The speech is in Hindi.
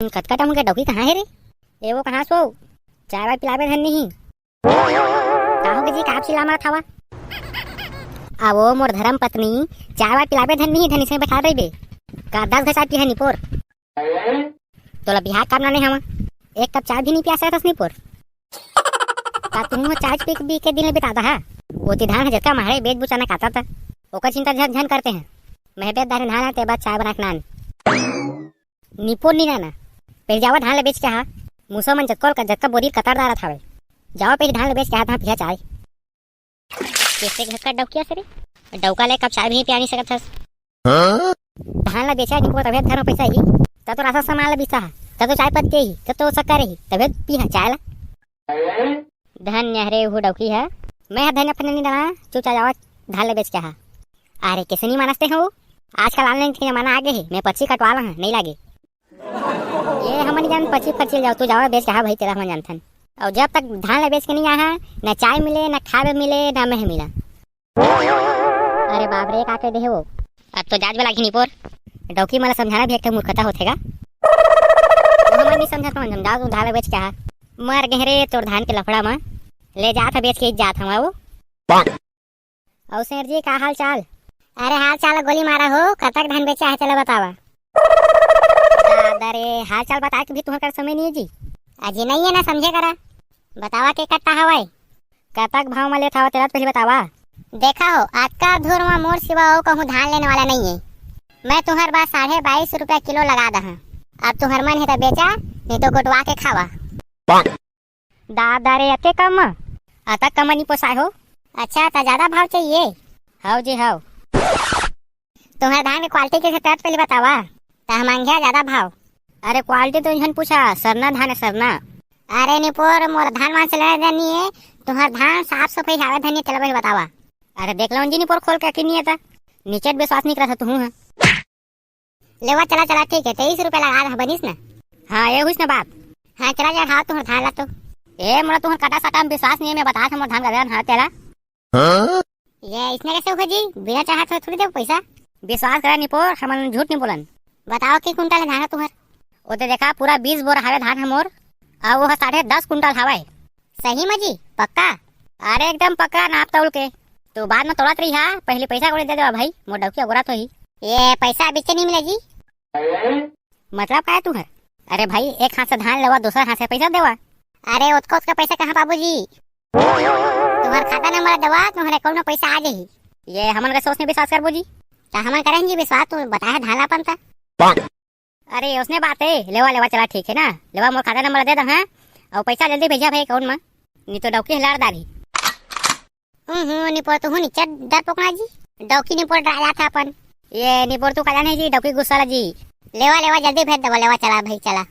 कटकटा मुझे डौकी कहाँ है रे? ए वो कहाँ सो? चाय वाय पिलावे धन नहीं काहो के जी काप चिल्ला मारा थावा? आवो मोर धर्म पत्नी चाय वाय पिलावे धन नहीं धन इसमें बैठा रही बे का 10 घसा पी है निपोर तोला बिहार काम ना नहीं हम एक कप चाय भी नहीं पिया सकता निपोर का तुम चाय पी के दिन बिताता है वो धान जका मारे बेच बुचाना खाता था ओकर चिंता झन झन करते हैं मैं बेच दाने धान आते बाद चाय बना के नान निपोर नहीं नाना पहले जावा धान ले बेच के हा मूसो मन जक्का बोरी कतारदार थावे जाओ पहले धान ले बेच के हा था पिया चाय कैसे घक्का डौकिया से रे डौका ले कप चाय भी नहीं पिया नहीं सकत हस धान ला बेचा निपोर तबे धर पैसा ही त तो रासा सामान ला बेचा त तो चाय पत्ती ही त तो शक्कर ही तबे पी हा चाय ला धन्य रे वो डौकी है मैं धन्य अपने नहीं डाला चुपचाप जावा धान ले बेच के हा अरे कैसे नहीं मानते हो आजकल ऑनलाइन के जमाना आगे है मैं पर्ची कटवा ला नहीं लागे ये हम नहीं जान पर्ची जाओ तू जाओ बेच के हा भाई तेरा हम जानथन और जब तक धान ले बेच के नहीं आहा न चाय मिले न खावे मिले न मह मिला अरे बाप रे का कह दे वो अब तो जाज वाला घिनीपोर डौकी मला समझाना भी एक मूर्खता होतेगा हम नहीं समझा तो जाओ तू धान ले बेच के हा मर गहरे तोर धान के लफड़ा में ले जात बेच के जात हम वो और सर जी का हाल चाल? अरे हाल चाल गोली मारा हो कतक धान बेचा है चलो बतावा अरे हाल चाल बता के भी तुम्हारे समय नहीं है जी अजी नहीं है ना समझे करा बतावा के कट्टा हवाई कतक भाव में लेता हो तेरा पहले बतावा देखा हो आज का धूर में मोर सिवा हो कहूँ धान लेने वाला नहीं है मैं तुम्हारे पास 22.5 रुपया किलो लगा दहा अब तुम्हार मन है तो बेचा नहीं तो गोटवा के खावा दादा रे अते कम अतक कम नहीं पोसाए हो अच्छा तो ज्यादा भाव चाहिए हाउ जी हाउ तुम्हारे धान की क्वालिटी के तहत पहले बतावा तो मांगे ज्यादा भाव अरे क्वालिटी तो इन्हन पूछा सरना धान है सरना अरे निपोर मोर धान वहां से लेने देनी है तुम्हारा धान साफ सफाई हावे धनिया चलो पहले बतावा अरे देख लो जी निपोर खोल के नहीं था नीचे विश्वास नहीं करा था तू है लेवा चला चला ठीक है 23 रुपया लगा रहा बनीस ना हाँ ये हुई ना बात हाँ चला जा हाँ तुम्हारा धान ला तो ए मोला तुम्हारा कटा सटा में विश्वास नहीं है मैं बता था मोर धान का हाँ तेरा ये इसने कैसे होगा जी बिना चाहा तो थोड़ी दे पैसा विश्वास करा निपोर हम झूठ नहीं बोलन बताओ कि कुंटल धान है तुम्हार वो तो देखा पूरा 20 बोरा हावे धान है मोर और वो 10.5 कुंटल हवाए सही में जी पक्का अरे एकदम पक्का नाप तौल के तो बाद में तोड़त रही हा पहले पैसा कोड़े दे देवा भाई मोर डौकिया गोरा तो ही ये पैसा बीच नहीं मिले जी मतलब क्या है तुम्हार अरे भाई एक हाथ से धान लेवा दूसरा हाथ से पैसा देवा अरे उसका पैसा कहाँ बाबू जी तुम्हारा खाता नंबर दवा तुम्हारे अकाउंट में पैसा आ जाही ये हमन का सोचने विश्वास कर जी तो हम करेंगे विश्वास तू बताया धान लापन था अरे उसने बात है लेवा लेवा चला ठीक है ना लेवा मोर खाता नंबर दे दो हाँ और पैसा जल्दी भेजा भाई अकाउंट में नहीं तो डौकी हिलार दारी निपोर तू नीचे डर पोकना जी डौकी निपोर डराया था अपन ये निपोर तू कला नहीं जी डौकी गुस्सा जी लेवा लेवा जल्दी भेज दो लेवा चला भाई चला